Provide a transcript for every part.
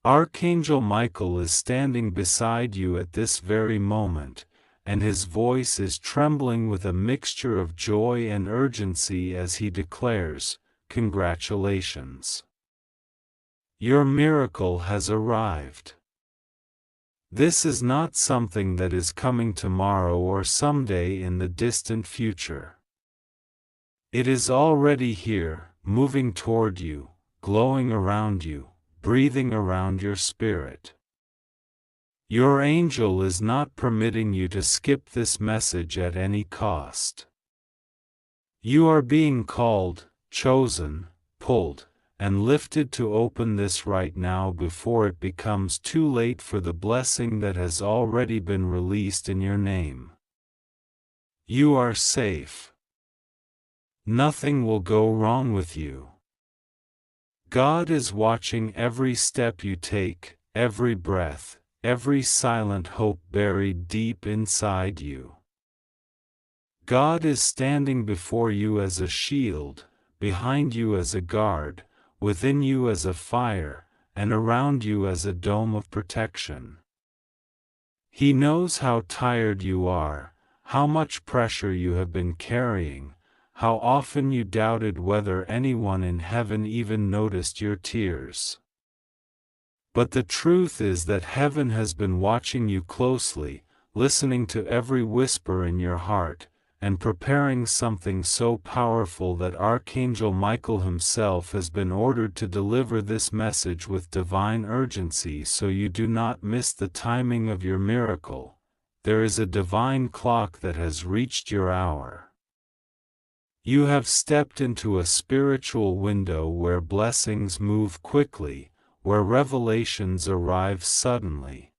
Archangel Michael is standing beside you at this very moment, and his voice is trembling with a mixture of joy and urgency as he declares, "Congratulations! Your miracle has arrived." This is not something that is coming tomorrow or someday in the distant future. It is already here, moving toward you, glowing around you, breathing around your spirit. Your angel is not permitting you to skip this message at any cost. You are being called, chosen, pulled, and lifted to open this right now before it becomes too late for the blessing that has already been released in your name. You are safe. Nothing will go wrong with you. God is watching every step you take, every breath, every silent hope buried deep inside you. God is standing before you as a shield, behind you as a guard, within you as a fire, and around you as a dome of protection. He knows how tired you are, how much pressure you have been carrying, how often you doubted whether anyone in heaven even noticed your tears. But the truth is that heaven has been watching you closely, listening to every whisper in your heart, and preparing something so powerful that Archangel Michael himself has been ordered to deliver this message with divine urgency so you do not miss the timing of your miracle. There is a divine clock that has reached your hour. You have stepped into a spiritual window where blessings move quickly, where revelations arrive suddenly,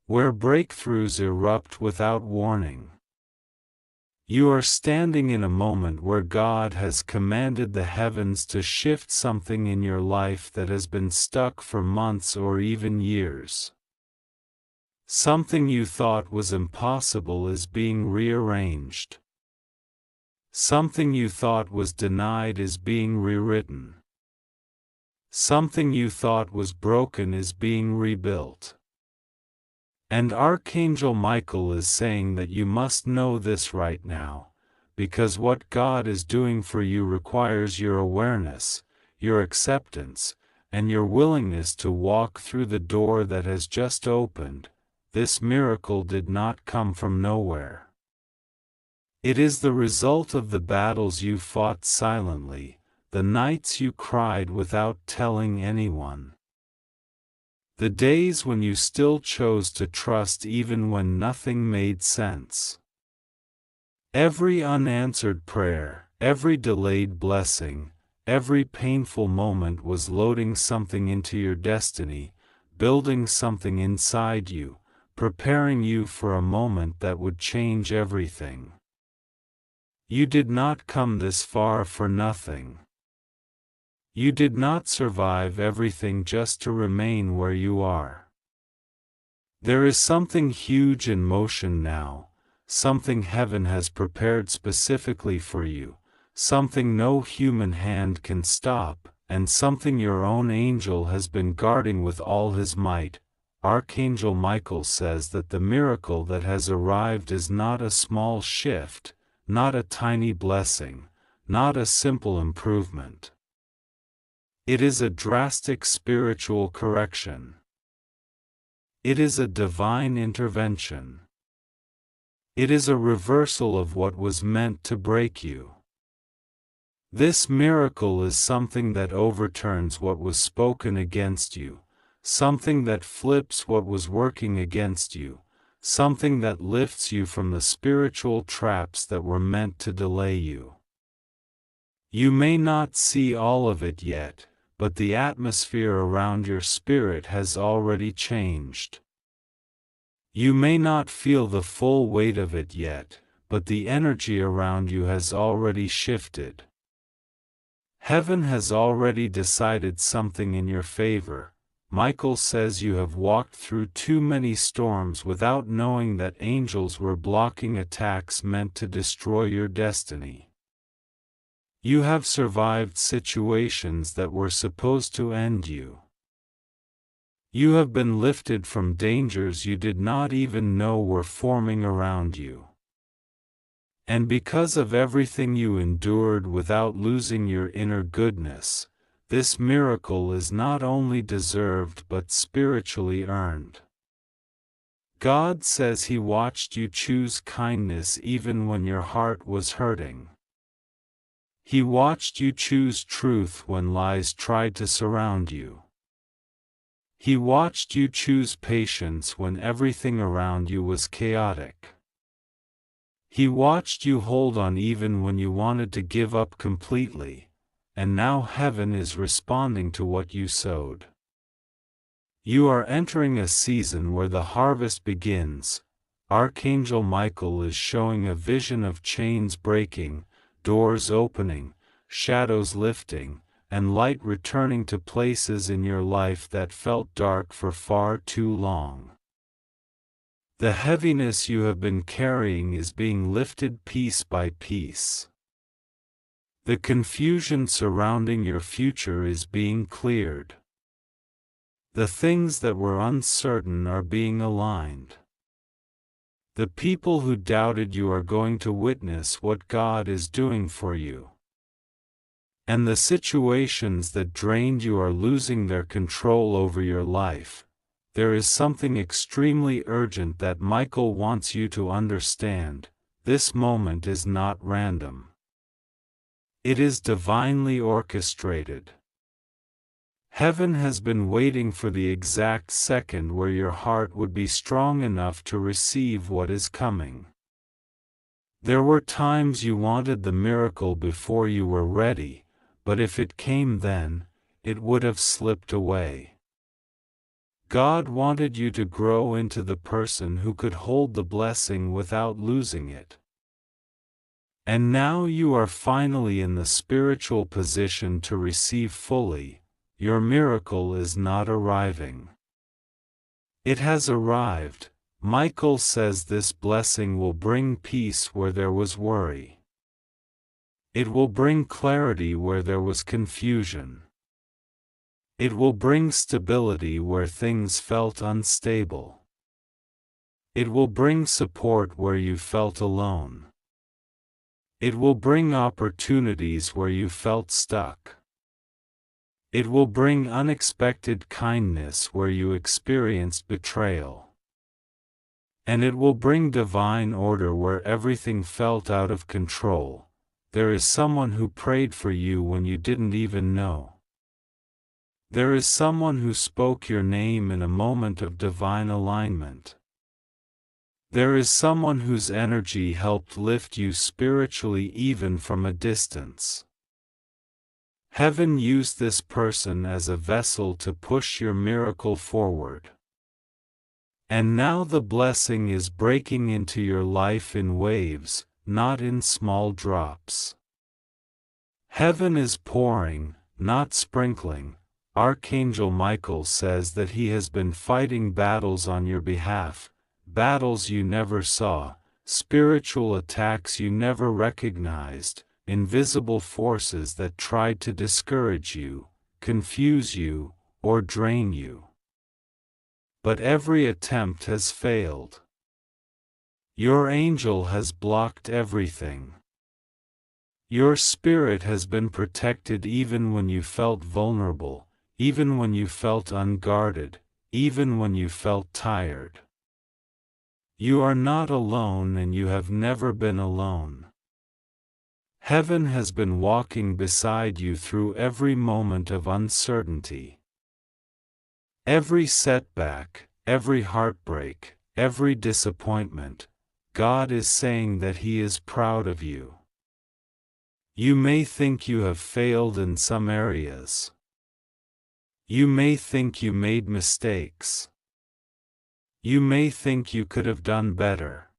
where breakthroughs erupt without warning. You are standing in a moment where God has commanded the heavens to shift something in your life that has been stuck for months or even years. Something you thought was impossible is being rearranged. Something you thought was denied is being rewritten. Something you thought was broken is being rebuilt. And Archangel Michael is saying that you must know this right now, because what God is doing for you requires your awareness, your acceptance, and your willingness to walk through the door that has just opened. This miracle did not come from nowhere. It is the result of the battles you fought silently, the nights you cried without telling anyone. The days when you still chose to trust even when nothing made sense. Every unanswered prayer, every delayed blessing, every painful moment was loading something into your destiny, building something inside you, preparing you for a moment that would change everything. You did not come this far for nothing. You did not survive everything just to remain where you are. There is something huge in motion now, something heaven has prepared specifically for you, something no human hand can stop, and something your own angel has been guarding with all his might. Archangel Michael says that the miracle that has arrived is not a small shift, not a tiny blessing, not a simple improvement. It is a drastic spiritual correction. It is a divine intervention. It is a reversal of what was meant to break you. This miracle is something that overturns what was spoken against you, something that flips what was working against you, something that lifts you from the spiritual traps that were meant to delay you. You may not see all of it yet, but the atmosphere around your spirit has already changed. You may not feel the full weight of it yet, but the energy around you has already shifted. Heaven has already decided something in your favor. Michael says you have walked through too many storms without knowing that angels were blocking attacks meant to destroy your destiny. You have survived situations that were supposed to end you. You have been lifted from dangers you did not even know were forming around you. And because of everything you endured without losing your inner goodness, this miracle is not only deserved but spiritually earned. God says He watched you choose kindness even when your heart was hurting. He watched you choose truth when lies tried to surround you. He watched you choose patience when everything around you was chaotic. He watched you hold on even when you wanted to give up completely, and now heaven is responding to what you sowed. You are entering a season where the harvest begins. Archangel Michael is showing a vision of chains breaking, doors opening, shadows lifting, and light returning to places in your life that felt dark for far too long. The heaviness you have been carrying is being lifted piece by piece. The confusion surrounding your future is being cleared. The things that were uncertain are being aligned. The people who doubted you are going to witness what God is doing for you. And the situations that drained you are losing their control over your life. There is something extremely urgent that Michael wants you to understand. This moment is not random. It is divinely orchestrated. Heaven has been waiting for the exact second where your heart would be strong enough to receive what is coming. There were times you wanted the miracle before you were ready, but if it came then, it would have slipped away. God wanted you to grow into the person who could hold the blessing without losing it. And now you are finally in the spiritual position to receive fully. Your miracle is not arriving. It has arrived. Michael says this blessing will bring peace where there was worry. It will bring clarity where there was confusion. It will bring stability where things felt unstable. It will bring support where you felt alone. It will bring opportunities where you felt stuck. It will bring unexpected kindness where you experienced betrayal. And it will bring divine order where everything felt out of control. There is someone who prayed for you when you didn't even know. There is someone who spoke your name in a moment of divine alignment. There is someone whose energy helped lift you spiritually even from a distance. Heaven used this person as a vessel to push your miracle forward. And now the blessing is breaking into your life in waves, not in small drops. Heaven is pouring, not sprinkling. Archangel Michael says that he has been fighting battles on your behalf, battles you never saw, spiritual attacks you never recognized, invisible forces that tried to discourage you, confuse you, or drain you. But every attempt has failed. Your angel has blocked everything. Your spirit has been protected even when you felt vulnerable. Even when you felt unguarded, even when you felt tired. You are not alone and you have never been alone. Heaven has been walking beside you through every moment of uncertainty. Every setback, every heartbreak, every disappointment, God is saying that He is proud of you. You may think you have failed in some areas. You may think you made mistakes. You may think you could have done better.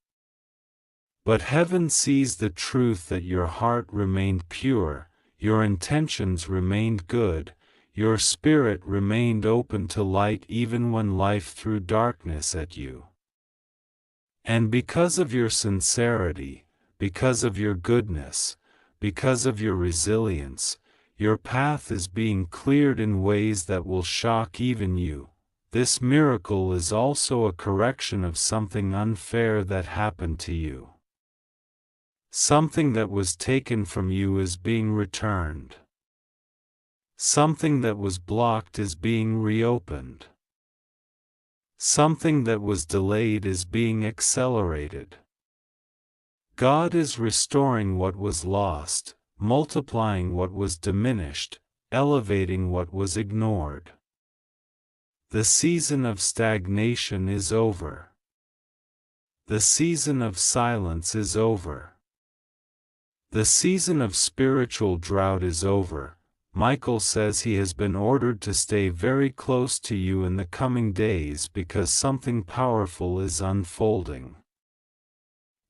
But heaven sees the truth that your heart remained pure, your intentions remained good, your spirit remained open to light even when life threw darkness at you. And because of your sincerity, because of your goodness, because of your resilience, your path is being cleared in ways that will shock even you. this miracle is also a correction of something unfair that happened to you. Something that was taken from you is being returned. Something that was blocked is being reopened. Something that was delayed is being accelerated. God is restoring what was lost, multiplying what was diminished, elevating what was ignored. The season of stagnation is over. The season of silence is over. The season of spiritual drought is over. Michael says he has been ordered to stay very close to you in the coming days because something powerful is unfolding.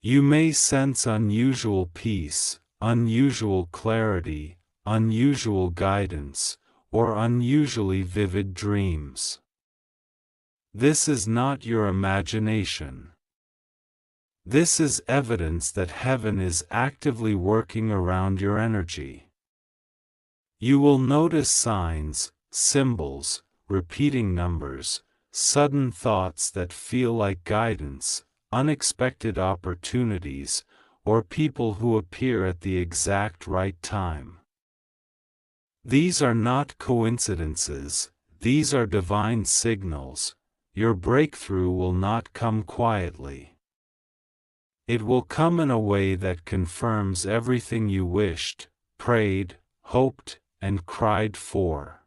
You may sense unusual peace, unusual clarity, unusual guidance, or unusually vivid dreams. This is not your imagination. This is evidence that heaven is actively working around your energy. You will notice signs, symbols, repeating numbers, sudden thoughts that feel like guidance, unexpected opportunities, or people who appear at the exact right time. These are not coincidences, these are divine signals. Your breakthrough will not come quietly. It will come in a way that confirms everything you wished, prayed, hoped, and cried for.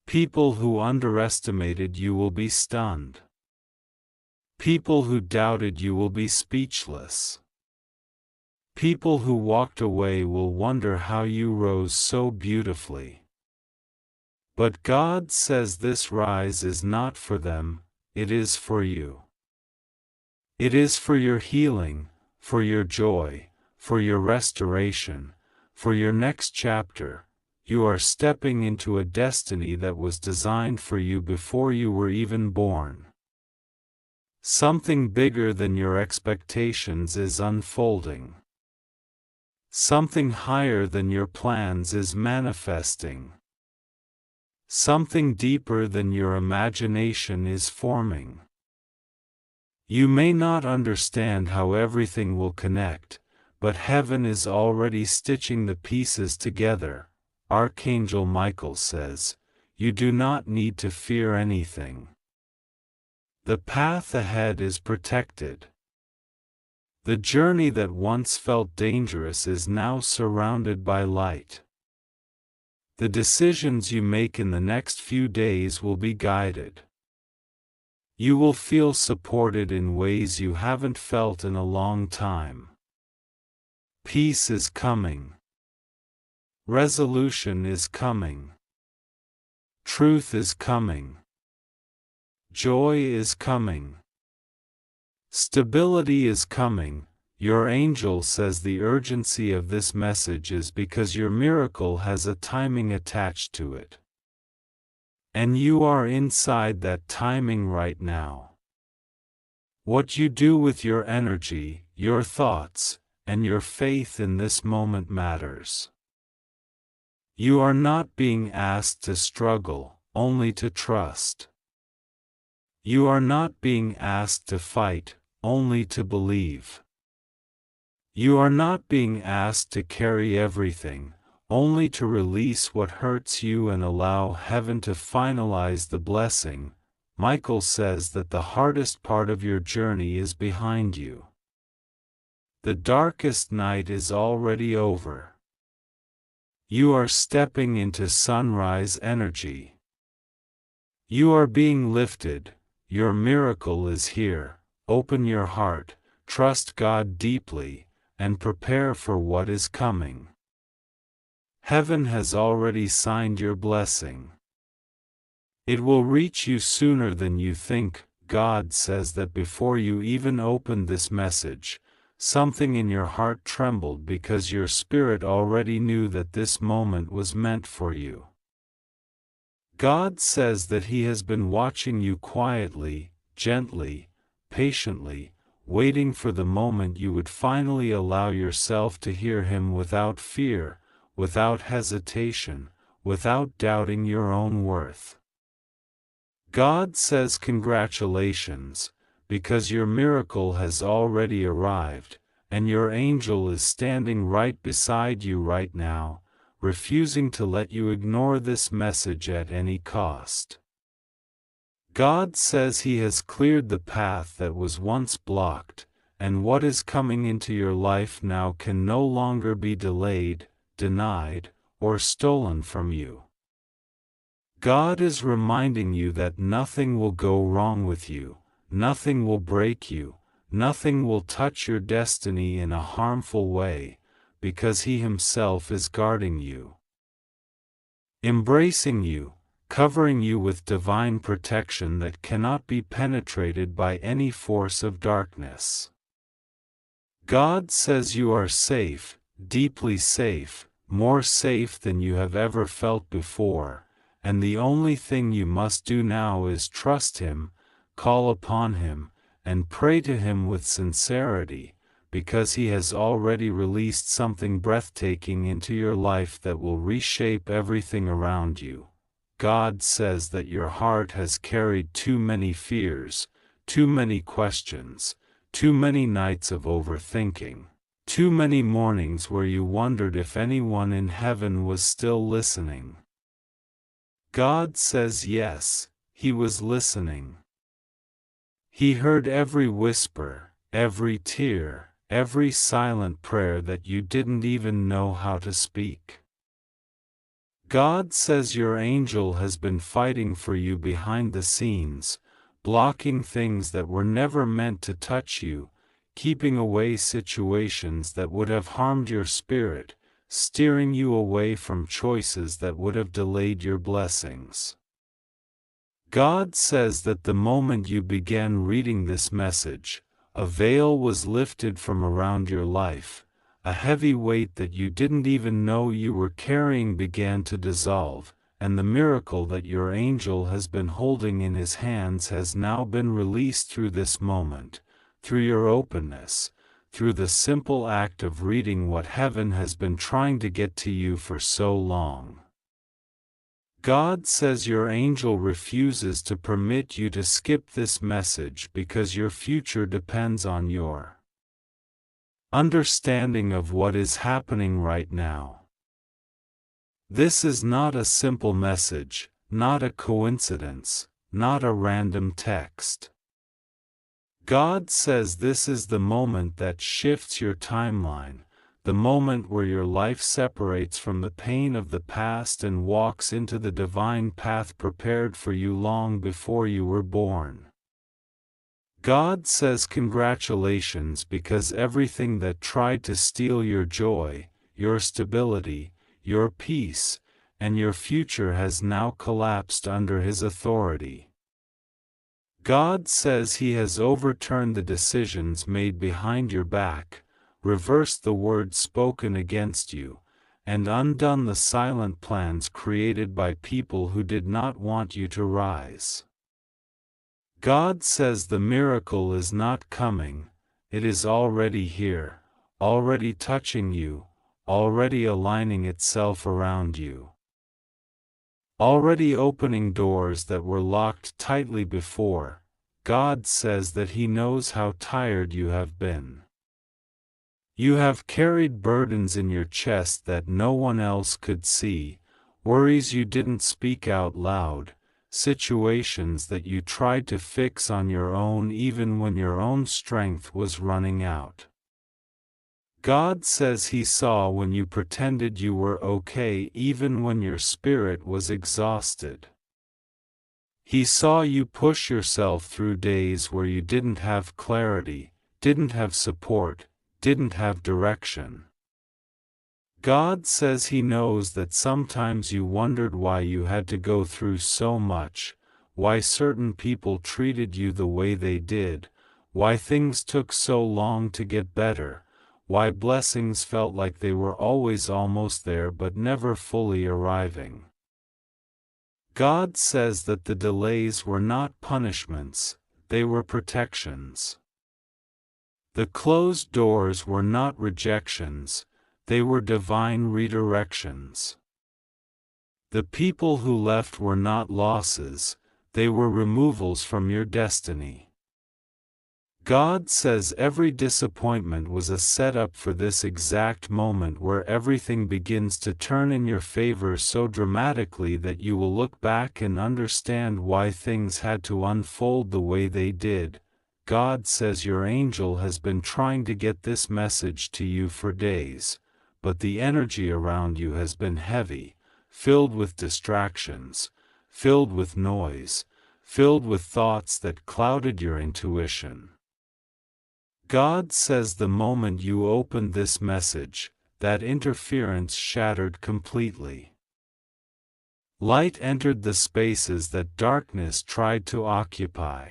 People who underestimated you will be stunned. People who doubted you will be speechless. People who walked away will wonder how you rose so beautifully. But God says this rise is not for them, it is for you. It is for your healing, for your joy, for your restoration, for your next chapter. You are stepping into a destiny that was designed for you before you were even born. Something bigger than your expectations is unfolding. Something higher than your plans is manifesting. Something deeper than your imagination is forming. You may not understand how everything will connect, but heaven is already stitching the pieces together. Archangel Michael says, you do not need to fear anything. The path ahead is protected. The journey that once felt dangerous is now surrounded by light. The decisions you make in the next few days will be guided. You will feel supported in ways you haven't felt in a long time. Peace is coming. Resolution is coming. Truth is coming. Joy is coming. Stability is coming. Your angel says the urgency of this message is because your miracle has a timing attached to it. And you are inside that timing right now. What you do with your energy, your thoughts, and your faith in this moment matters. You are not being asked to struggle, only to trust. You are not being asked to fight, only to believe. You are not being asked to carry everything, only to release what hurts you and allow heaven to finalize the blessing. Michael says that the hardest part of your journey is behind you. The darkest night is already over. You are stepping into sunrise energy. You are being lifted. Your miracle is here. Open your heart, trust God deeply, and prepare for what is coming. Heaven has already signed your blessing. It will reach you sooner than you think. God says that before you even opened this message, something in your heart trembled because your spirit already knew that this moment was meant for you. God says that He has been watching you quietly, gently, patiently, waiting for the moment you would finally allow yourself to hear Him without fear, without hesitation, without doubting your own worth. God says congratulations, because your miracle has already arrived, and your angel is standing right beside you right now, refusing to let you ignore this message at any cost. God says He has cleared the path that was once blocked, and what is coming into your life now can no longer be delayed, denied, or stolen from you. God is reminding you that nothing will go wrong with you, nothing will break you, nothing will touch your destiny in a harmful way, because He Himself is guarding you, embracing you, covering you with divine protection that cannot be penetrated by any force of darkness. God says you are safe, deeply safe, more safe than you have ever felt before, and the only thing you must do now is trust Him, call upon Him, and pray to Him with sincerity, because He has already released something breathtaking into your life that will reshape everything around you. God says that your heart has carried too many fears, too many questions, too many nights of overthinking, too many mornings where you wondered if anyone in heaven was still listening. God says yes, He was listening. He heard every whisper, every tear, every silent prayer that you didn't even know how to speak. God says your angel has been fighting for you behind the scenes, blocking things that were never meant to touch you, keeping away situations that would have harmed your spirit, steering you away from choices that would have delayed your blessings. God says that the moment you began reading this message, a veil was lifted from around your life, a heavy weight that you didn't even know you were carrying began to dissolve, and the miracle that your angel has been holding in his hands has now been released through this moment, through your openness, through the simple act of reading what heaven has been trying to get to you for so long. God says your angel refuses to permit you to skip this message because your future depends on your understanding of what is happening right now. This is not a simple message, not a coincidence, not a random text. God says this is the moment that shifts your timeline, the moment where your life separates from the pain of the past and walks into the divine path prepared for you long before you were born. God says congratulations because everything that tried to steal your joy, your stability, your peace, and your future has now collapsed under His authority. God says He has overturned the decisions made behind your back, reversed the words spoken against you, and undone the silent plans created by people who did not want you to rise. God says the miracle is not coming, it is already here, already touching you, already aligning itself around you, already opening doors that were locked tightly before. God says that He knows how tired you have been. You have carried burdens in your chest that no one else could see, worries you didn't speak out loud, situations that you tried to fix on your own even when your own strength was running out. God says He saw when you pretended you were okay even when your spirit was exhausted. He saw you push yourself through days where you didn't have clarity, didn't have support, didn't have direction. God says He knows that sometimes you wondered why you had to go through so much, why certain people treated you the way they did, why things took so long to get better, why blessings felt like they were always almost there but never fully arriving. God says that the delays were not punishments, they were protections. The closed doors were not rejections, they were divine redirections. The people who left were not losses, they were removals from your destiny. God says every disappointment was a setup for this exact moment where everything begins to turn in your favor so dramatically that you will look back and understand why things had to unfold the way they did. God says your angel has been trying to get this message to you for days, but the energy around you has been heavy, filled with distractions, filled with noise, filled with thoughts that clouded your intuition. God says the moment you opened this message, that interference shattered completely. Light entered the spaces that darkness tried to occupy.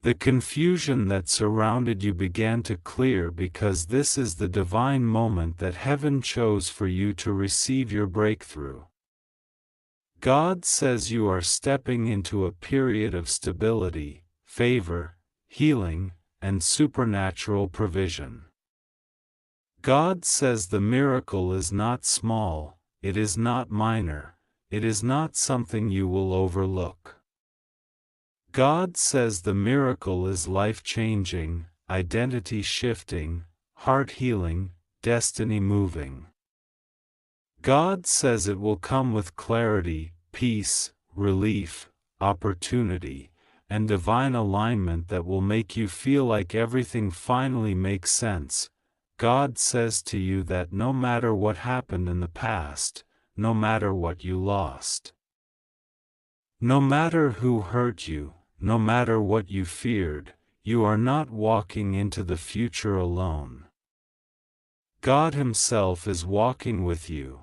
The confusion that surrounded you began to clear because this is the divine moment that heaven chose for you to receive your breakthrough. God says you are stepping into a period of stability, favor, healing, and supernatural provision. God says the miracle is not small, it is not minor, it is not something you will overlook. God says the miracle is life-changing, identity-shifting, heart-healing, destiny-moving. God says it will come with clarity, peace, relief, opportunity, and divine alignment that will make you feel like everything finally makes sense. God says to you that no matter what happened in the past, no matter what you lost, no matter who hurt you, no matter what you feared, you are not walking into the future alone. God Himself is walking with you.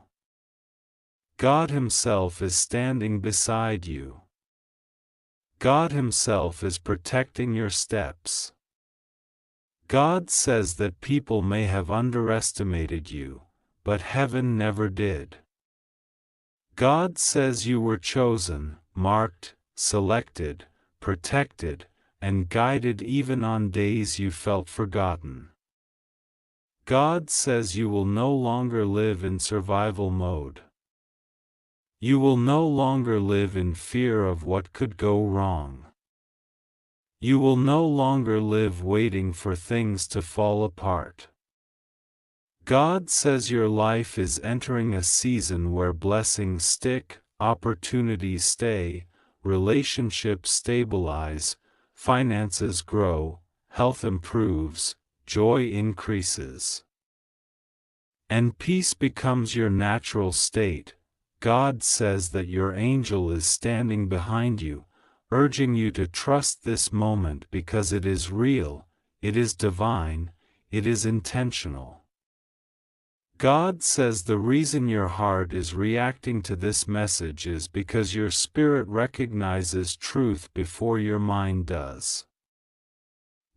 God Himself is standing beside you. God Himself is protecting your steps. God says that people may have underestimated you, but heaven never did. God says you were chosen, marked, selected, protected, and guided even on days you felt forgotten. God says you will no longer live in survival mode. You will no longer live in fear of what could go wrong. You will no longer live waiting for things to fall apart. God says your life is entering a season where blessings stick, opportunities stay, relationships stabilize, finances grow, health improves, joy increases, and peace becomes your natural state. God says that your angel is standing behind you, urging you to trust this moment because it is real, it is divine, it is intentional. God says the reason your heart is reacting to this message is because your spirit recognizes truth before your mind does.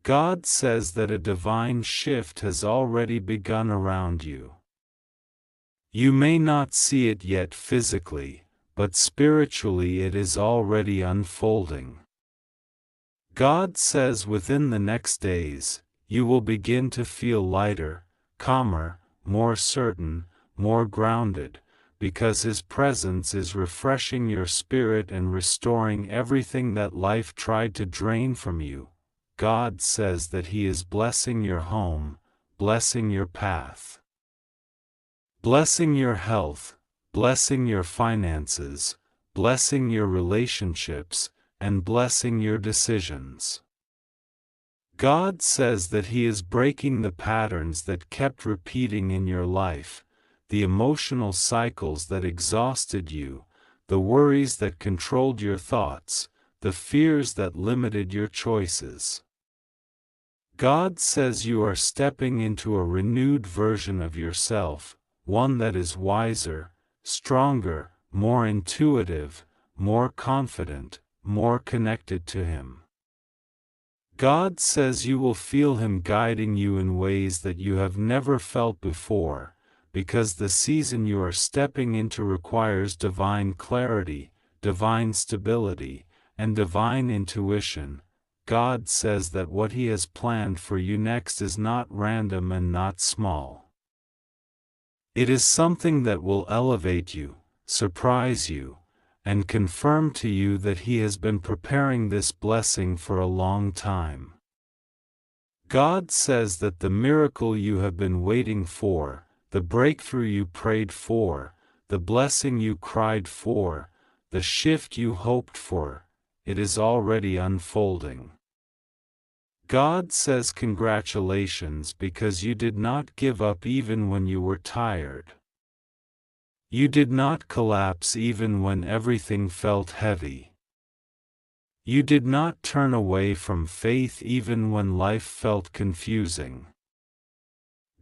God says that a divine shift has already begun around you. You may not see it yet physically, but spiritually it is already unfolding. God says within the next days, you will begin to feel lighter, calmer, more certain, more grounded, because His presence is refreshing your spirit and restoring everything that life tried to drain from you. God says that He is blessing your home, blessing your path, blessing your health, blessing your finances, blessing your relationships, and blessing your decisions. God says that He is breaking the patterns that kept repeating in your life, the emotional cycles that exhausted you, the worries that controlled your thoughts, the fears that limited your choices. God says you are stepping into a renewed version of yourself, one that is wiser, stronger, more intuitive, more confident, more connected to Him. God says you will feel Him guiding you in ways that you have never felt before, because the season you are stepping into requires divine clarity, divine stability, and divine intuition. God says that what He has planned for you next is not random and not small. It is something that will elevate you, surprise you, and confirm to you that He has been preparing this blessing for a long time. God says that the miracle you have been waiting for, the breakthrough you prayed for, the blessing you cried for, the shift you hoped for, it is already unfolding. God says congratulations because you did not give up even when you were tired. You did not collapse even when everything felt heavy. You did not turn away from faith even when life felt confusing.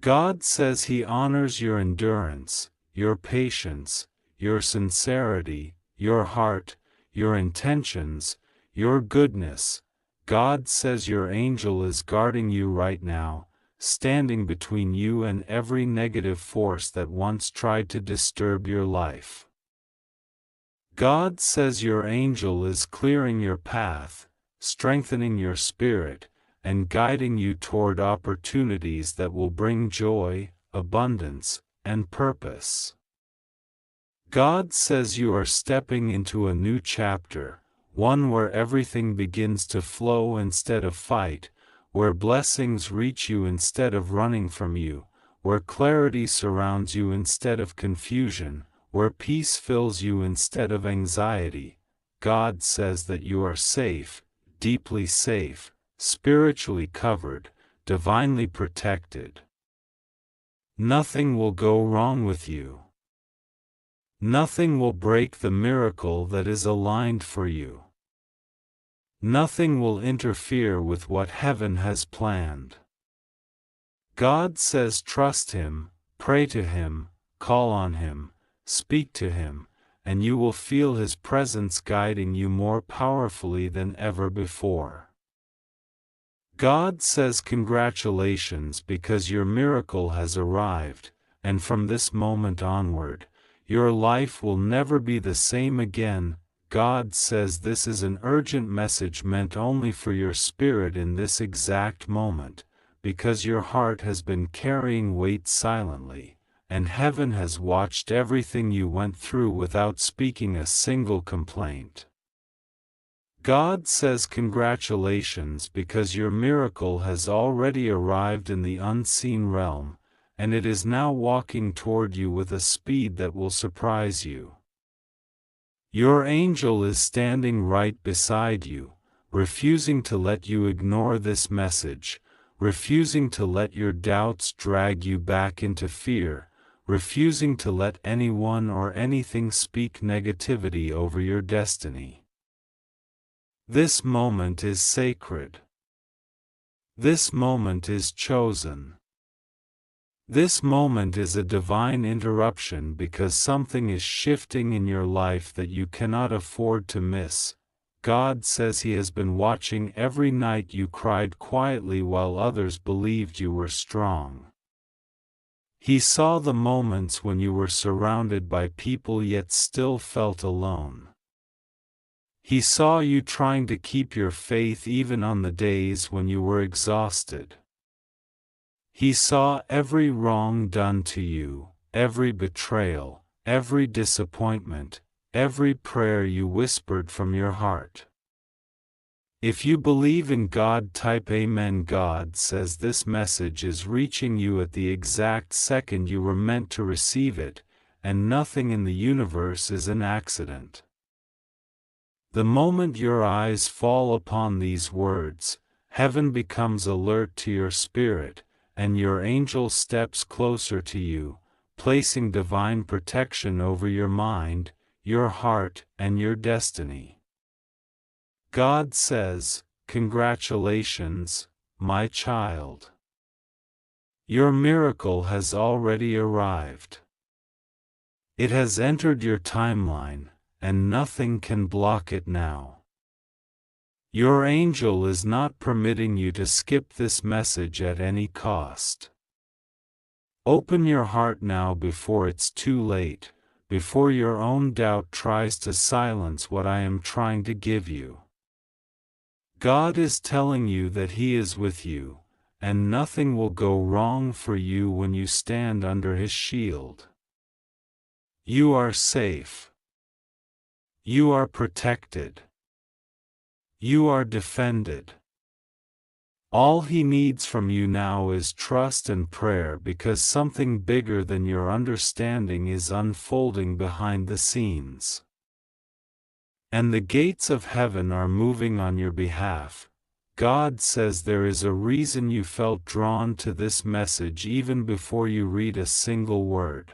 God says He honors your endurance, your patience, your sincerity, your heart, your intentions, your goodness. God says your angel is guarding you right now, standing between you and every negative force that once tried to disturb your life. God says your angel is clearing your path, strengthening your spirit, and guiding you toward opportunities that will bring joy, abundance, and purpose. God says you are stepping into a new chapter, one where everything begins to flow instead of fight, where blessings reach you instead of running from you, where clarity surrounds you instead of confusion, where peace fills you instead of anxiety. God says that you are safe, deeply safe, spiritually covered, divinely protected. Nothing will go wrong with you. Nothing will break the miracle that is aligned for you. Nothing will interfere with what heaven has planned. God says trust Him, pray to Him, call on Him, speak to Him, and you will feel His presence guiding you more powerfully than ever before. God says congratulations because your miracle has arrived, and from this moment onward, your life will never be the same again. God says this is an urgent message meant only for your spirit in this exact moment, because your heart has been carrying weight silently, and heaven has watched everything you went through without speaking a single complaint. God says congratulations because your miracle has already arrived in the unseen realm, and it is now walking toward you with a speed that will surprise you. Your angel is standing right beside you, refusing to let you ignore this message, refusing to let your doubts drag you back into fear, refusing to let anyone or anything speak negativity over your destiny. This moment is sacred. This moment is chosen. This moment is a divine interruption because something is shifting in your life that you cannot afford to miss. God says He has been watching every night you cried quietly while others believed you were strong. He saw the moments when you were surrounded by people yet still felt alone. He saw you trying to keep your faith even on the days when you were exhausted. He saw every wrong done to you, every betrayal, every disappointment, every prayer you whispered from your heart. If you believe in God, type Amen. God says this message is reaching you at the exact second you were meant to receive it, and nothing in the universe is an accident. The moment your eyes fall upon these words, heaven becomes alert to your spirit, and your angel steps closer to you, placing divine protection over your mind, your heart, and your destiny. God says, congratulations, my child. Your miracle has already arrived. It has entered your timeline, and nothing can block it now. Your angel is not permitting you to skip this message at any cost. Open your heart now before it's too late, before your own doubt tries to silence what I am trying to give you. God is telling you that He is with you, and nothing will go wrong for you when you stand under His shield. You are safe. You are protected. You are defended. All He needs from you now is trust and prayer, because something bigger than your understanding is unfolding behind the scenes. And the gates of heaven are moving on your behalf. God says there is a reason you felt drawn to this message even before you read a single word.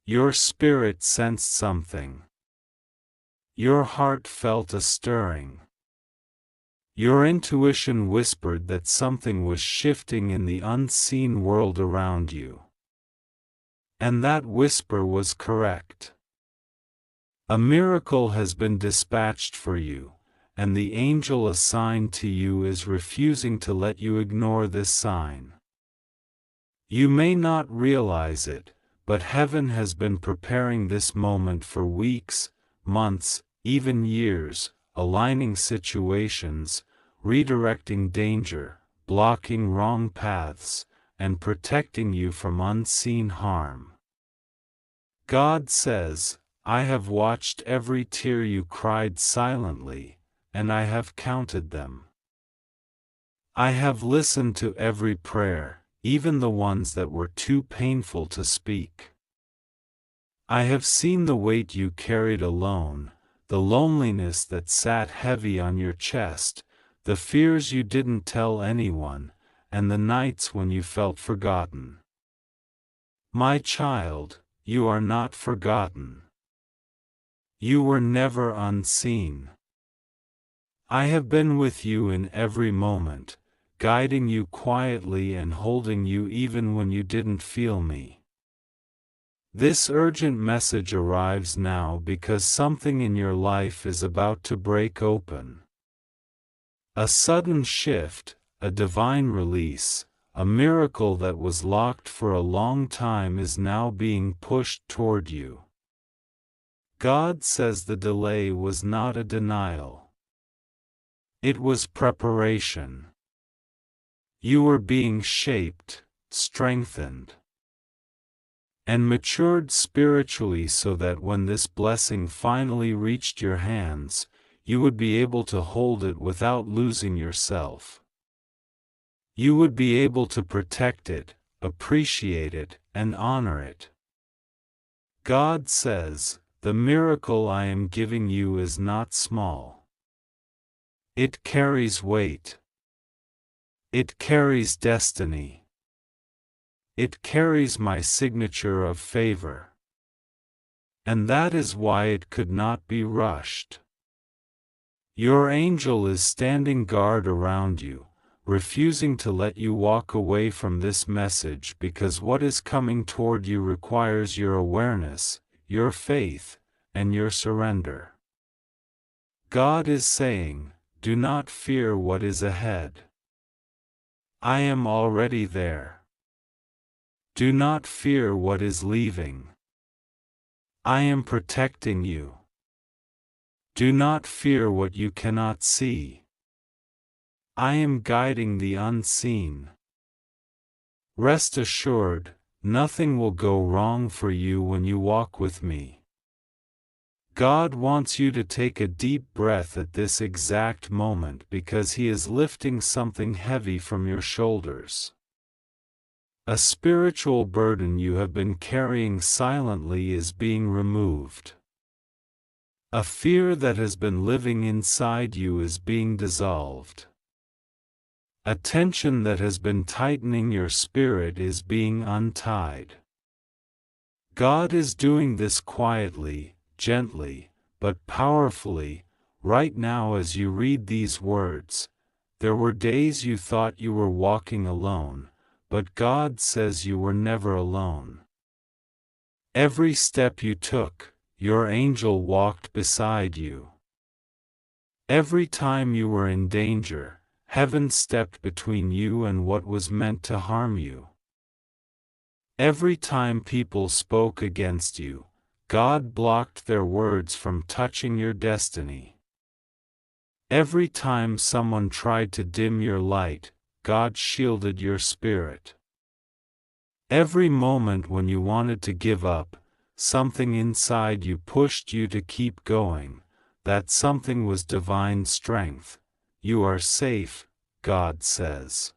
Your spirit sensed something. Your heart felt a stirring. Your intuition whispered that something was shifting in the unseen world around you. And that whisper was correct. A miracle has been dispatched for you, and the angel assigned to you is refusing to let you ignore this sign. You may not realize it, but heaven has been preparing this moment for weeks, months, even years, aligning situations, redirecting danger, blocking wrong paths, and protecting you from unseen harm. God says, I have watched every tear you cried silently, and I have counted them. I have listened to every prayer, even the ones that were too painful to speak. I have seen the weight you carried alone, the loneliness that sat heavy on your chest, the fears you didn't tell anyone, and the nights when you felt forgotten. My child, you are not forgotten. You were never unseen. I have been with you in every moment, guiding you quietly and holding you even when you didn't feel me. This urgent message arrives now because something in your life is about to break open. A sudden shift, a divine release, a miracle that was locked for a long time is now being pushed toward you. God says the delay was not a denial. It was preparation. You were being shaped, strengthened, and matured spiritually so that when this blessing finally reached your hands, you would be able to hold it without losing yourself. You would be able to protect it, appreciate it, and honor it. God says, the miracle I am giving you is not small. It carries weight. It carries destiny. It carries my signature of favor. And that is why it could not be rushed. Your angel is standing guard around you, refusing to let you walk away from this message, because what is coming toward you requires your awareness, your faith, and your surrender. God is saying, do not fear what is ahead. I am already there. Do not fear what is leaving. I am protecting you. Do not fear what you cannot see. I am guiding the unseen. Rest assured, nothing will go wrong for you when you walk with me. God wants you to take a deep breath at this exact moment because He is lifting something heavy from your shoulders. A spiritual burden you have been carrying silently is being removed. A fear that has been living inside you is being dissolved. A tension that has been tightening your spirit is being untied. God is doing this quietly, gently, but powerfully, right now as you read these words. There were days you thought you were walking alone, but God says you were never alone. Every step you took, your angel walked beside you. Every time you were in danger, heaven stepped between you and what was meant to harm you. Every time people spoke against you, God blocked their words from touching your destiny. Every time someone tried to dim your light, God shielded your spirit. Every moment when you wanted to give up, something inside you pushed you to keep going. That something was divine strength. You are safe, God says.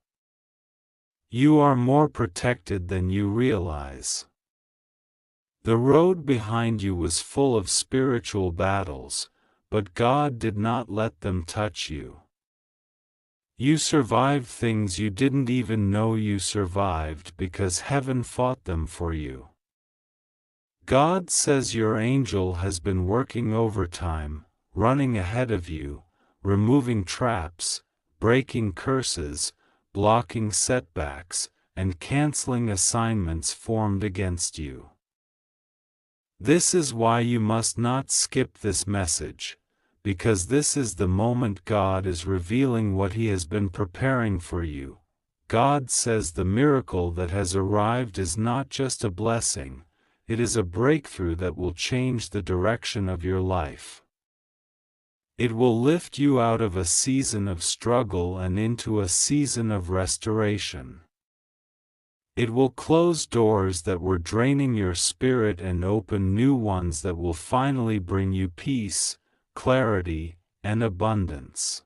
You are more protected than you realize. The road behind you was full of spiritual battles, but God did not let them touch you. You survived things you didn't even know you survived because heaven fought them for you. God says your angel has been working overtime, running ahead of you, removing traps, breaking curses, blocking setbacks, and canceling assignments formed against you. This is why you must not skip this message, because this is the moment God is revealing what He has been preparing for you. God says the miracle that has arrived is not just a blessing, it is a breakthrough that will change the direction of your life. It will lift you out of a season of struggle and into a season of restoration. It will close doors that were draining your spirit and open new ones that will finally bring you peace, clarity, and abundance.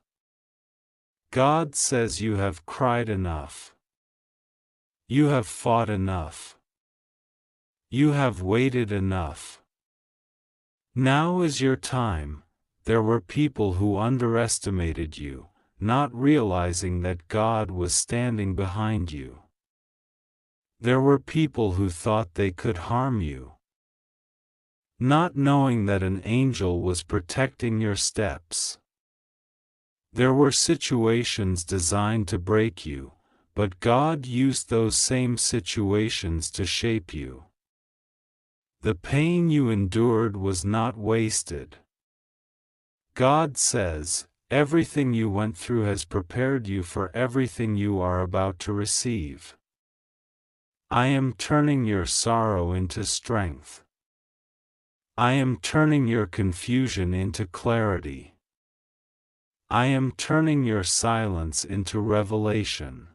God says you have cried enough. You have fought enough. You have waited enough. Now is your time. There were people who underestimated you, not realizing that God was standing behind you. There were people who thought they could harm you, not knowing that an angel was protecting your steps. There were situations designed to break you, but God used those same situations to shape you. The pain you endured was not wasted. God says, everything you went through has prepared you for everything you are about to receive. I am turning your sorrow into strength. I am turning your confusion into clarity. I am turning your silence into revelation.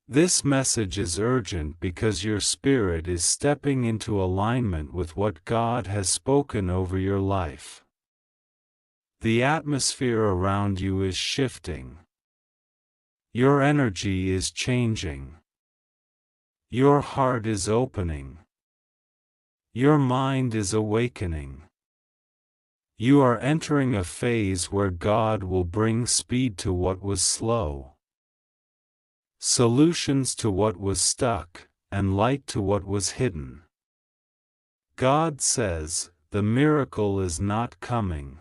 This message is urgent because your spirit is stepping into alignment with what God has spoken over your life. The atmosphere around you is shifting. Your energy is changing. Your heart is opening. Your mind is awakening. You are entering a phase where God will bring speed to what was slow, solutions to what was stuck, and light to what was hidden. God says, the miracle is not coming.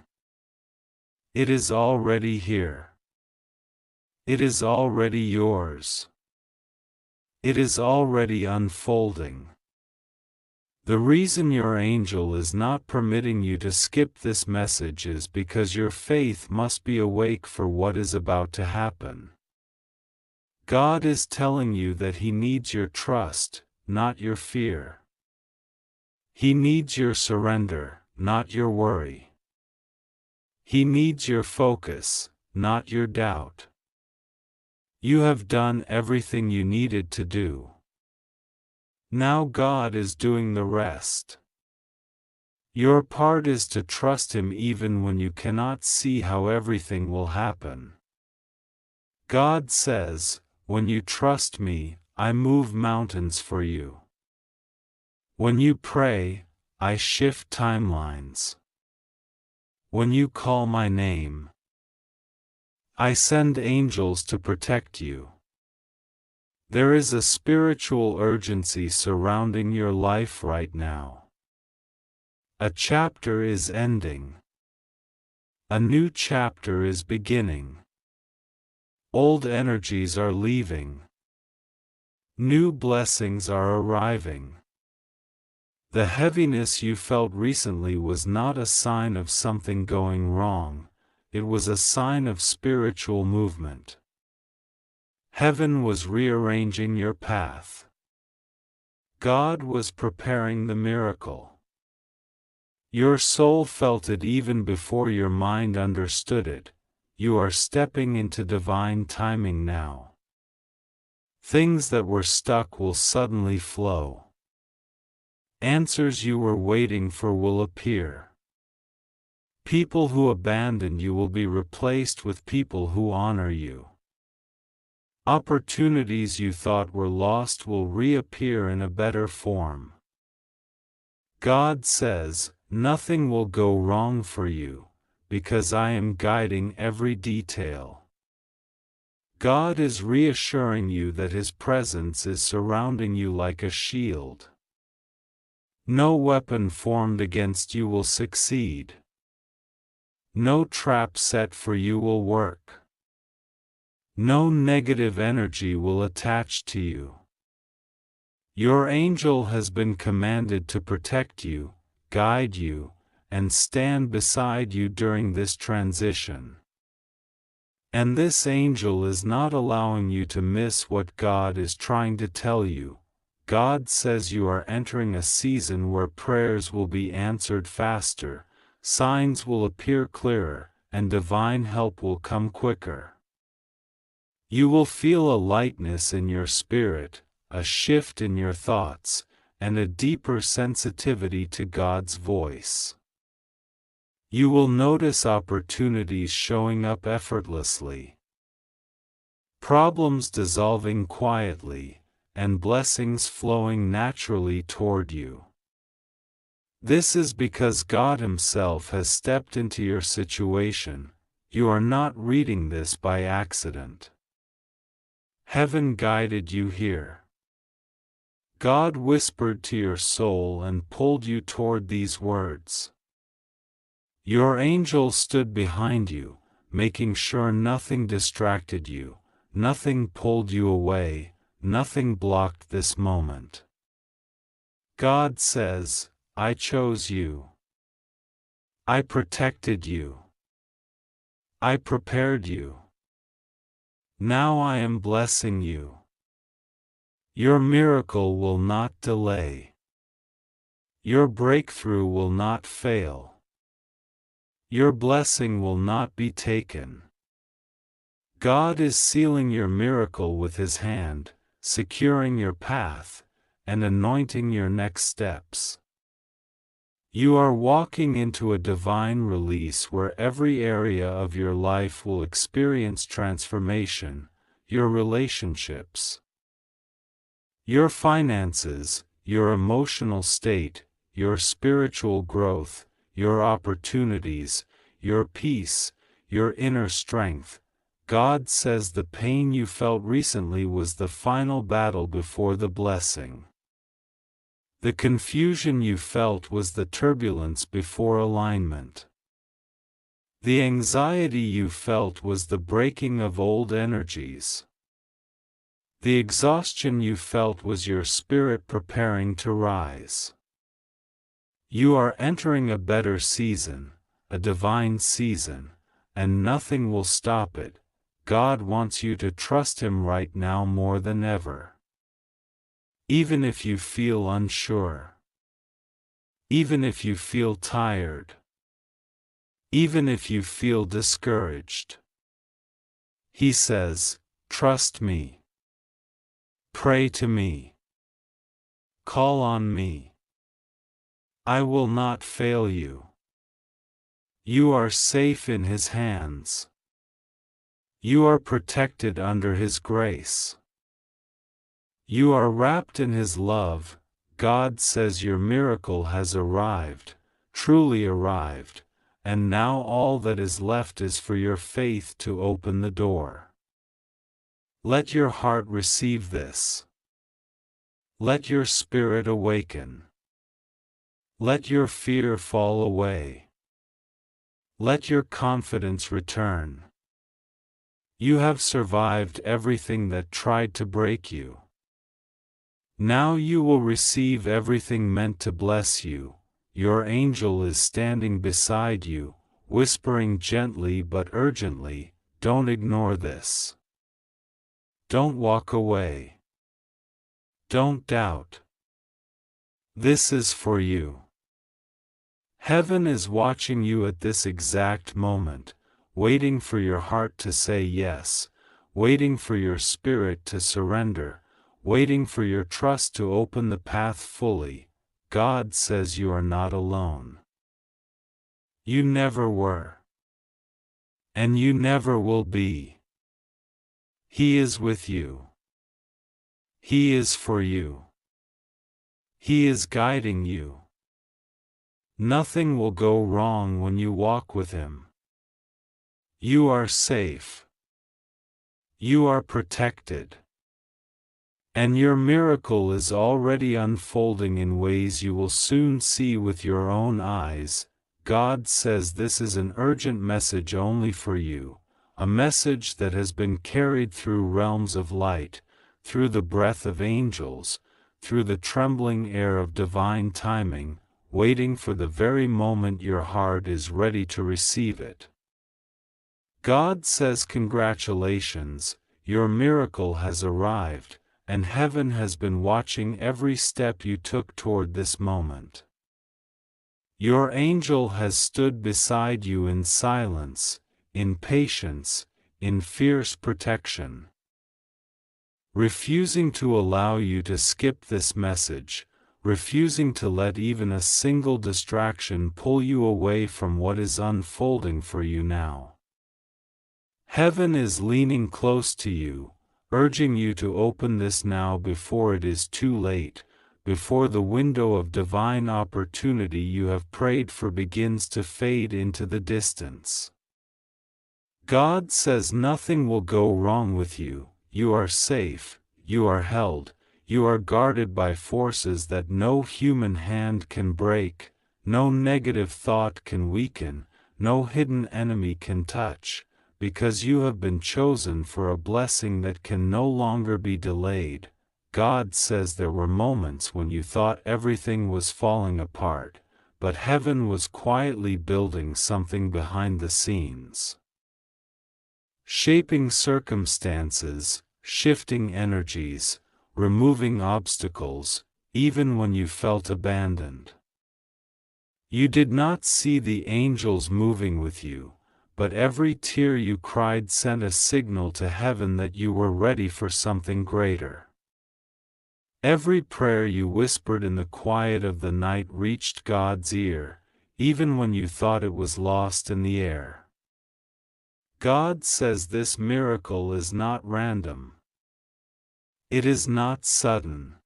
It is already here. It is already yours. It is already unfolding. The reason your angel is not permitting you to skip this message is because your faith must be awake for what is about to happen. God is telling you that He needs your trust, not your fear. He needs your surrender, not your worry. He needs your focus, not your doubt. You have done everything you needed to do. Now God is doing the rest. Your part is to trust Him even when you cannot see how everything will happen. God says, when you trust me, I move mountains for you. When you pray, I shift timelines. When you call my name, I send angels to protect you. There is a spiritual urgency surrounding your life right now. A chapter is ending. A new chapter is beginning. Old energies are leaving. New blessings are arriving. The heaviness you felt recently was not a sign of something going wrong, it was a sign of spiritual movement. Heaven was rearranging your path. God was preparing the miracle. Your soul felt it even before your mind understood it. You are stepping into divine timing now. Things that were stuck will suddenly flow. Answers you were waiting for will appear. People who abandoned you will be replaced with people who honor you. Opportunities you thought were lost will reappear in a better form. God says, nothing will go wrong for you, because I am guiding every detail. God is reassuring you that His presence is surrounding you like a shield. No weapon formed against you will succeed. No trap set for you will work. No negative energy will attach to you. Your angel has been commanded to protect you, guide you, and stand beside you during this transition. And this angel is not allowing you to miss what God is trying to tell you. God says you are entering a season where prayers will be answered faster, signs will appear clearer, and divine help will come quicker. You will feel a lightness in your spirit, a shift in your thoughts, and a deeper sensitivity to God's voice. You will notice opportunities showing up effortlessly, problems dissolving quietly, and blessings flowing naturally toward you. This is because God Himself has stepped into your situation. You are not reading this by accident. Heaven guided you here. God whispered to your soul and pulled you toward these words. Your angel stood behind you, making sure nothing distracted you, nothing pulled you away, nothing blocked this moment. God says, I chose you. I protected you. I prepared you. Now I am blessing you. Your miracle will not delay. Your breakthrough will not fail. Your blessing will not be taken. God is sealing your miracle with His hand, securing your path, and anointing your next steps. You are walking into a divine release where every area of your life will experience transformation, your relationships, your finances, your emotional state, your spiritual growth, your opportunities, your peace, your inner strength. God says the pain you felt recently was the final battle before the blessing. The confusion you felt was the turbulence before alignment. The anxiety you felt was the breaking of old energies. The exhaustion you felt was your spirit preparing to rise. You are entering a better season, a divine season, and nothing will stop it. God wants you to trust Him right now more than ever. Even if you feel unsure. Even if you feel tired. Even if you feel discouraged. He says, trust me. Pray to me. Call on me. I will not fail you. You are safe in His hands. You are protected under His grace. You are wrapped in His love. God says your miracle has arrived, truly arrived, and now all that is left is for your faith to open the door. Let your heart receive this. Let your spirit awaken. Let your fear fall away. Let your confidence return. You have survived everything that tried to break you. Now you will receive everything meant to bless you. Your angel is standing beside you, whispering gently but urgently, don't ignore this. Don't walk away. Don't doubt. This is for you. Heaven is watching you at this exact moment, waiting for your heart to say yes, waiting for your spirit to surrender, waiting for your trust to open the path fully. God says you are not alone. You never were. And you never will be. He is with you. He is for you. He is guiding you. Nothing will go wrong when you walk with Him. You are safe. You are protected. And your miracle is already unfolding in ways you will soon see with your own eyes. God says this is an urgent message only for you, a message that has been carried through realms of light, through the breath of angels, through the trembling air of divine timing, waiting for the very moment your heart is ready to receive it. God says congratulations, your miracle has arrived, and heaven has been watching every step you took toward this moment. Your angel has stood beside you in silence, in patience, in fierce protection. Refusing to allow you to skip this message, refusing to let even a single distraction pull you away from what is unfolding for you now. Heaven is leaning close to you, urging you to open this now before it is too late, before the window of divine opportunity you have prayed for begins to fade into the distance. God says nothing will go wrong with you, you are safe, you are held, you are guarded by forces that no human hand can break, no negative thought can weaken, no hidden enemy can touch, because you have been chosen for a blessing that can no longer be delayed. God says there were moments when you thought everything was falling apart, but heaven was quietly building something behind the scenes. Shaping circumstances, shifting energies, removing obstacles, even when you felt abandoned. You did not see the angels moving with you, but every tear you cried sent a signal to heaven that you were ready for something greater. Every prayer you whispered in the quiet of the night reached God's ear, even when you thought it was lost in the air. God says this miracle is not random. It is not sudden.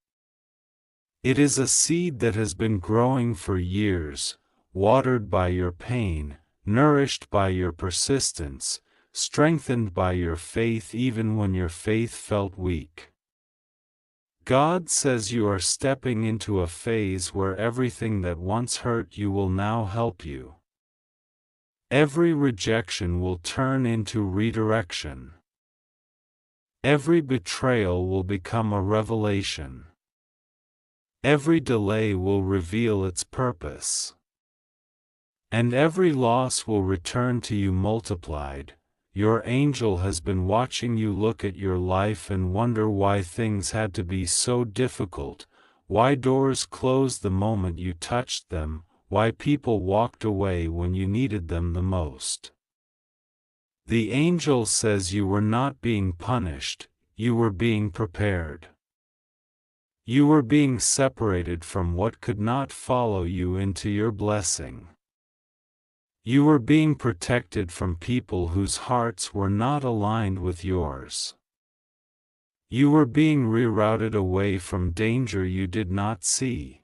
It is a seed that has been growing for years, watered by your pain, nourished by your persistence, strengthened by your faith even when your faith felt weak. God says you are stepping into a phase where everything that once hurt you will now help you. Every rejection will turn into redirection. Every betrayal will become a revelation. Every delay will reveal its purpose. And every loss will return to you multiplied. Your angel has been watching you look at your life and wonder why things had to be so difficult, why doors closed the moment you touched them, why people walked away when you needed them the most. The angel says you were not being punished, you were being prepared. You were being separated from what could not follow you into your blessing. You were being protected from people whose hearts were not aligned with yours. You were being rerouted away from danger you did not see.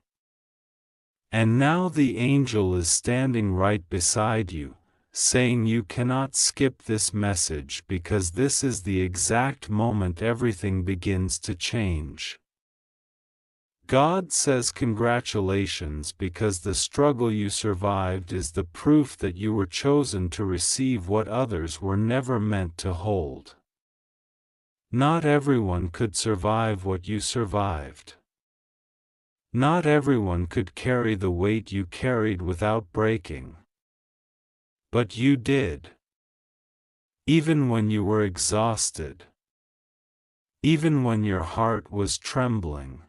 And now the angel is standing right beside you, saying you cannot skip this message because this is the exact moment everything begins to change. God says congratulations because the struggle you survived is the proof that you were chosen to receive what others were never meant to hold. Not everyone could survive what you survived. Not everyone could carry the weight you carried without breaking. But you did. Even when you were exhausted. Even when your heart was trembling.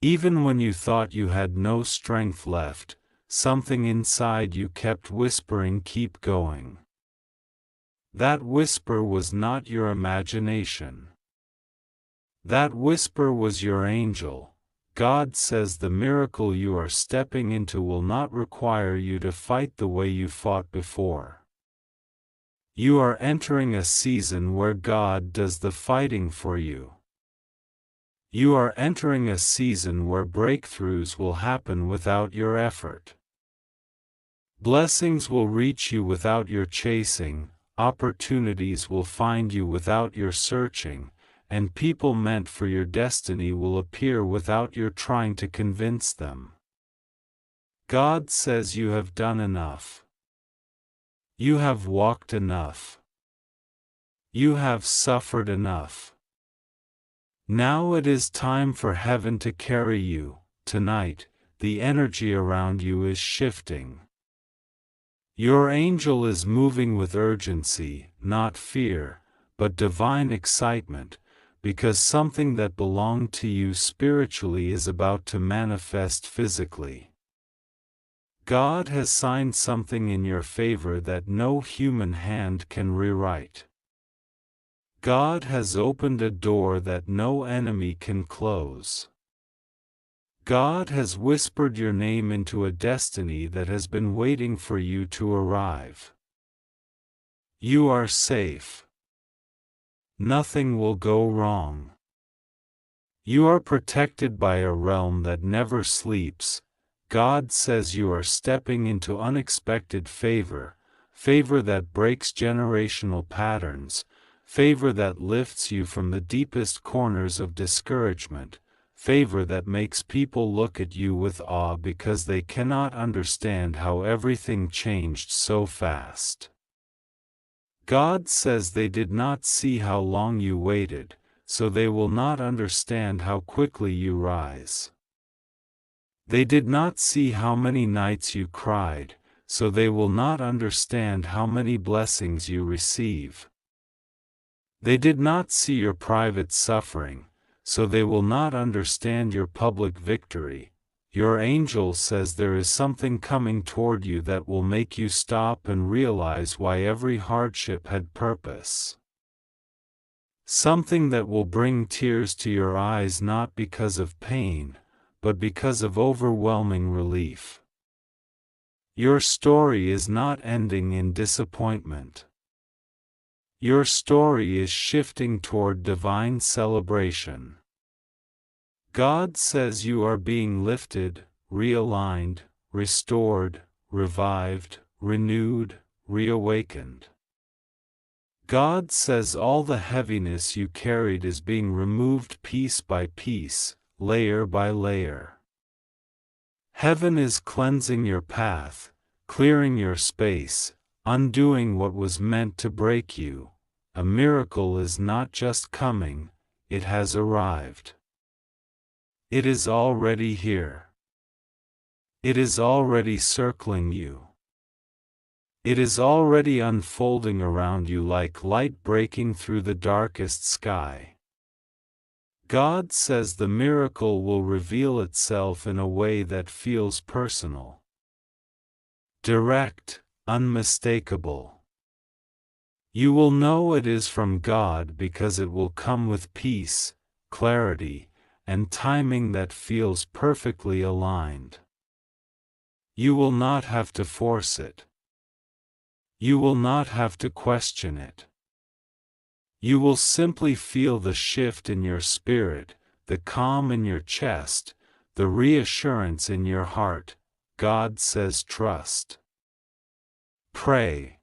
Even when you thought you had no strength left, something inside you kept whispering, "Keep going." That whisper was not your imagination. That whisper was your angel, God says the miracle you are stepping into will not require you to fight the way you fought before. You are entering a season where God does the fighting for you. You are entering a season where breakthroughs will happen without your effort. Blessings will reach you without your chasing, opportunities will find you without your searching, and people meant for your destiny will appear without your trying to convince them. God says you have done enough. You have walked enough. You have suffered enough. Now it is time for heaven to carry you. Tonight, the energy around you is shifting. Your angel is moving with urgency, not fear, but divine excitement, because something that belonged to you spiritually is about to manifest physically. God has signed something in your favor that no human hand can rewrite. God has opened a door that no enemy can close. God has whispered your name into a destiny that has been waiting for you to arrive. You are safe. Nothing will go wrong. You are protected by a realm that never sleeps. God says you are stepping into unexpected favor, favor that breaks generational patterns, favor that lifts you from the deepest corners of discouragement, favor that makes people look at you with awe because they cannot understand how everything changed so fast. God says they did not see how long you waited, so they will not understand how quickly you rise. They did not see how many nights you cried, so they will not understand how many blessings you receive. They did not see your private suffering, so they will not understand your public victory. Your angel says there is something coming toward you that will make you stop and realize why every hardship had purpose. Something that will bring tears to your eyes not because of pain, but because of overwhelming relief. Your story is not ending in disappointment. Your story is shifting toward divine celebration. God says you are being lifted, realigned, restored, revived, renewed, reawakened. God says all the heaviness you carried is being removed piece by piece, layer by layer. Heaven is cleansing your path, clearing your space, undoing what was meant to break you. A miracle is not just coming, it has arrived. It is already here. It is already circling you. It is already unfolding around you like light breaking through the darkest sky. God says the miracle will reveal itself in a way that feels personal. Direct, unmistakable. You will know it is from God because it will come with peace, clarity, and timing that feels perfectly aligned. You will not have to force it. You will not have to question it. You will simply feel the shift in your spirit, the calm in your chest, the reassurance in your heart. God says trust. Pray.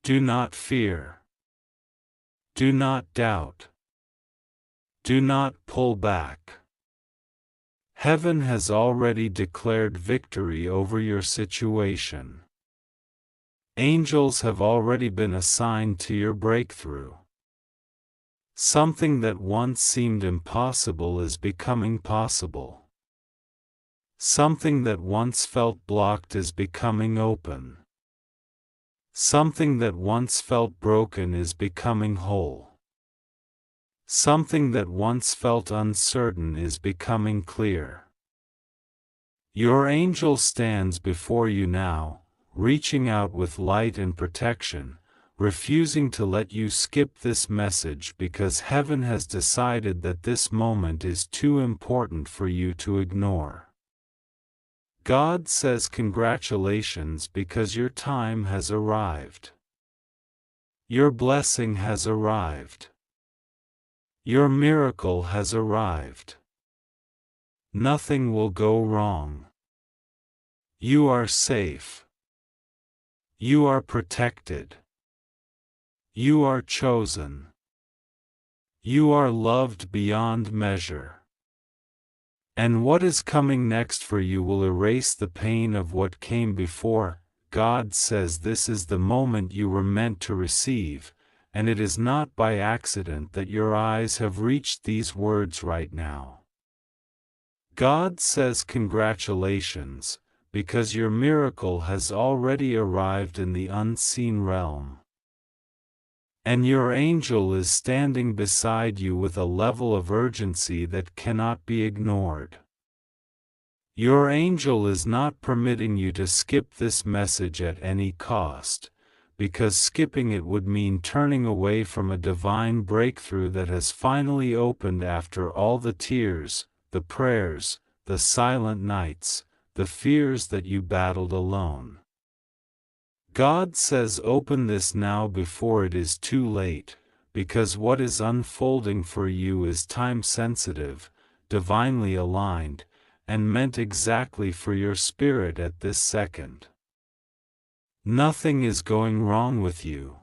Do not fear. Do not doubt. Do not pull back. Heaven has already declared victory over your situation. Angels have already been assigned to your breakthrough. Something that once seemed impossible is becoming possible. Something that once felt blocked is becoming open. Something that once felt broken is becoming whole. Something that once felt uncertain is becoming clear. Your angel stands before you now, reaching out with light and protection, refusing to let you skip this message because heaven has decided that this moment is too important for you to ignore. God says congratulations because your time has arrived. Your blessing has arrived. Your miracle has arrived. Nothing will go wrong. You are safe. You are protected. You are chosen. You are loved beyond measure. And what is coming next for you will erase the pain of what came before. God says this is the moment you were meant to receive, and it is not by accident that your eyes have reached these words right now. God says congratulations, because your miracle has already arrived in the unseen realm. And your angel is standing beside you with a level of urgency that cannot be ignored. Your angel is not permitting you to skip this message at any cost, because skipping it would mean turning away from a divine breakthrough that has finally opened after all the tears, the prayers, the silent nights, the fears that you battled alone. God says open this now before it is too late, because what is unfolding for you is time-sensitive, divinely aligned, and meant exactly for your spirit at this second. Nothing is going wrong with you.